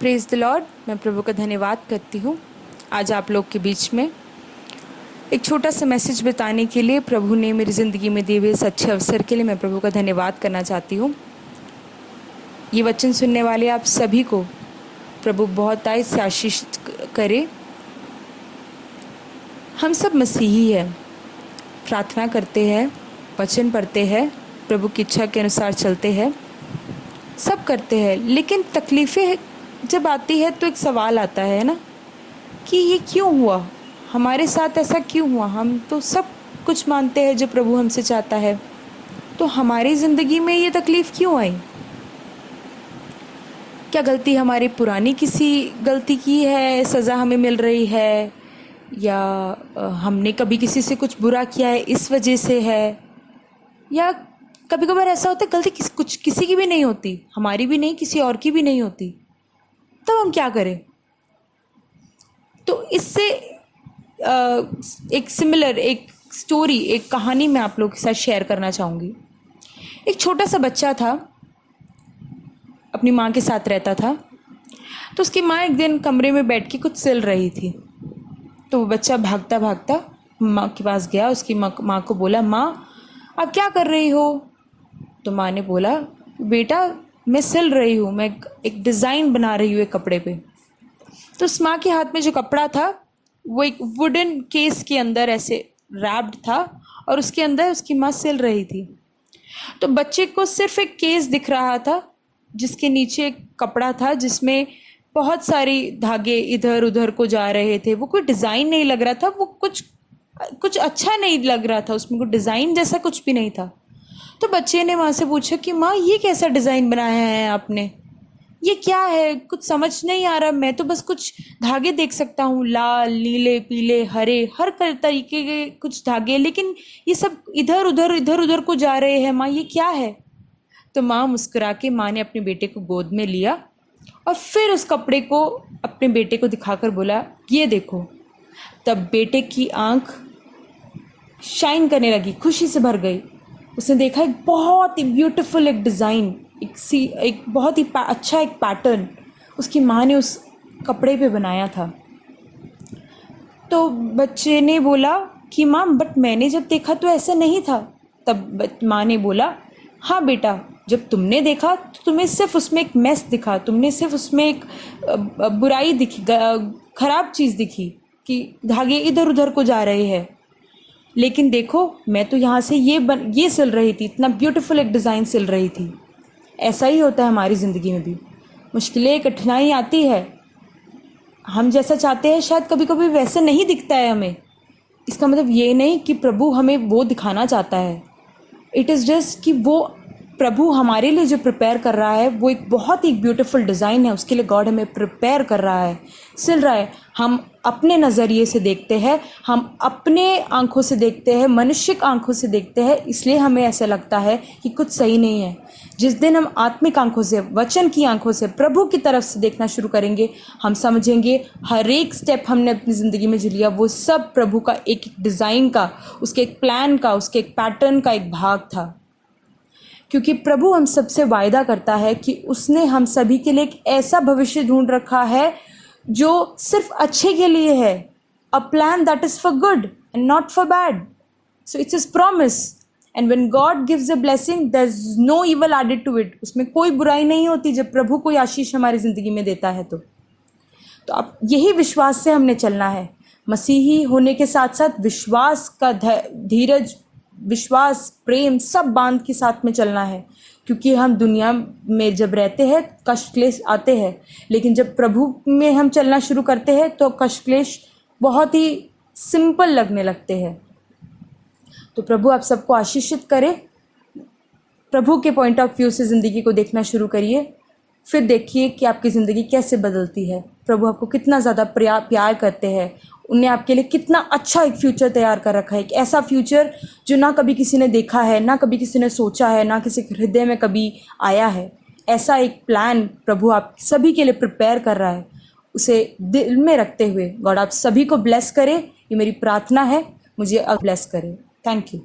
Praise the Lord. मैं प्रभु का धन्यवाद करती हूँ आज आप लोग के बीच में एक छोटा सा मैसेज बताने के लिए। प्रभु ने मेरी ज़िंदगी में दिए हुए इस अच्छे अवसर के लिए मैं प्रभु का धन्यवाद करना चाहती हूँ। ये वचन सुनने वाले आप सभी को प्रभु बहुत से आशीष करे। हम सब मसीही हैं, प्रार्थना करते हैं, वचन पढ़ते हैं, प्रभु की इच्छा के अनुसार चलते हैं, सब करते हैं। लेकिन तकलीफ़ें जब आती है तो एक सवाल आता है ना कि ये क्यों हुआ, हमारे साथ ऐसा क्यों हुआ। हम तो सब कुछ मानते हैं जो प्रभु हमसे चाहता है, तो हमारी ज़िंदगी में ये तकलीफ़ क्यों आई। क्या गलती हमारी पुरानी किसी गलती की है, सज़ा हमें मिल रही है, या हमने कभी किसी से कुछ बुरा किया है इस वजह से है, या कभी कभार ऐसा होता है गलती किसी की भी नहीं होती, हमारी भी नहीं, किसी और की भी नहीं होती, तब हम क्या करें। तो इससे एक स्टोरी, एक कहानी मैं आप लोगों के साथ शेयर करना चाहूँगी। एक छोटा सा बच्चा था, अपनी माँ के साथ रहता था। तो उसकी माँ एक दिन कमरे में बैठ के कुछ सिल रही थी। तो वो बच्चा भागता भागता माँ के पास गया, उसकी माँ को बोला, माँ आप क्या कर रही हो। तो माँ ने बोला, बेटा मैं सिल रही हूँ, मैं एक डिज़ाइन बना रही हूँ एक कपड़े पे। तो उस माँ के हाथ में जो कपड़ा था वो एक वुडन केस के अंदर ऐसे रैप्ड था और उसके अंदर उसकी माँ सिल रही थी। तो बच्चे को सिर्फ एक केस दिख रहा था जिसके नीचे एक कपड़ा था जिसमें बहुत सारी धागे इधर उधर को जा रहे थे। वो कोई डिज़ाइन नहीं लग रहा था, वो कुछ अच्छा नहीं लग रहा था, उसमें कोई डिज़ाइन जैसा कुछ भी नहीं था। तो बच्चे ने माँ से पूछा कि माँ ये कैसा डिज़ाइन बनाया है आपने, ये क्या है, कुछ समझ नहीं आ रहा, मैं तो बस कुछ धागे देख सकता हूँ, लाल नीले पीले हरे हर तरीके के कुछ धागे, लेकिन ये सब इधर उधर को जा रहे हैं, माँ ये क्या है। तो माँ मुस्कुरा के माँ ने अपने बेटे को गोद में लिया और फिर उस कपड़े को अपने बेटे को दिखाकर बोला, ये देखो। तब बेटे की आंख शाइन करने लगी, खुशी से भर गई। उसने देखा एक बहुत ही ब्यूटीफुल एक डिज़ाइन, एक बहुत ही अच्छा एक पैटर्न उसकी माँ ने उस कपड़े पे बनाया था। तो बच्चे ने बोला कि माँ बट मैंने जब देखा तो ऐसा नहीं था। तब माँ ने बोला, हाँ बेटा, जब तुमने देखा तो तुम्हें सिर्फ उसमें एक मेस दिखा, तुमने सिर्फ उसमें एक बुराई दिखी, खराब चीज़ दिखी कि धागे इधर उधर को जा रहे हैं। लेकिन देखो मैं तो यहाँ से ये सिल रही थी, इतना ब्यूटीफुल एक डिज़ाइन सिल रही थी। ऐसा ही होता है हमारी ज़िंदगी में भी, मुश्किलें कठिनाई आती है, हम जैसा चाहते हैं शायद कभी कभी वैसे नहीं दिखता है हमें। इसका मतलब ये नहीं कि प्रभु हमें वो दिखाना चाहता है, इट इज़ जस्ट कि वो प्रभु हमारे लिए जो प्रिपेयर कर रहा है वो एक बहुत ही ब्यूटीफुल डिज़ाइन है, उसके लिए गॉड हमें प्रिपेयर कर रहा है, सिल रहा है। हम अपने नज़रिए से देखते हैं, हम अपने आंखों से देखते हैं, मनुष्यिक आंखों से देखते हैं, इसलिए हमें ऐसा लगता है कि कुछ सही नहीं है। जिस दिन हम आत्मिक आंखों से, वचन की आंखों से, प्रभु की तरफ से देखना शुरू करेंगे, हम समझेंगे हर एक स्टेप हमने अपनी ज़िंदगी में जो लिया वो सब प्रभु का एक डिज़ाइन का, उसके एक प्लान का, उसके एक पैटर्न का एक भाग था। क्योंकि प्रभु हम सबसे वायदा करता है कि उसने हम सभी के लिए एक ऐसा भविष्य ढूंढ रखा है जो सिर्फ अच्छे के लिए है, a plan that is for good and not for bad. So it's his promise, and when God gives a blessing there is no evil added to it. उसमें कोई बुराई नहीं होती जब प्रभु कोई आशीष हमारी ज़िंदगी में देता है। तो अब यही विश्वास से हमने चलना है। मसीही होने के साथ साथ विश्वास का धीरज, विश्वास, प्रेम सब बांध के साथ में चलना है। क्योंकि हम दुनिया में जब रहते हैं कष्ट क्लेश आते हैं, लेकिन जब प्रभु में हम चलना शुरू करते हैं तो कष्ट क्लेश बहुत ही सिंपल लगने लगते हैं। तो प्रभु आप सबको आशीषित करे। प्रभु के पॉइंट ऑफ व्यू से ज़िंदगी को देखना शुरू करिए, फिर देखिए कि आपकी ज़िंदगी कैसे बदलती है। प्रभु आपको कितना ज़्यादा प्यार करते हैं, उन्हें आपके लिए कितना अच्छा एक फ्यूचर तैयार कर रखा है, एक ऐसा फ्यूचर जो ना कभी किसी ने देखा है, ना कभी किसी ने सोचा है, ना किसी के हृदय में कभी आया है। ऐसा एक प्लान प्रभु आप सभी के लिए प्रिपेयर कर रहा है। उसे दिल में रखते हुए गॉड आप सभी को ब्लेस करे, ये मेरी प्रार्थना है, मुझे ब्लेस करे। Thank you.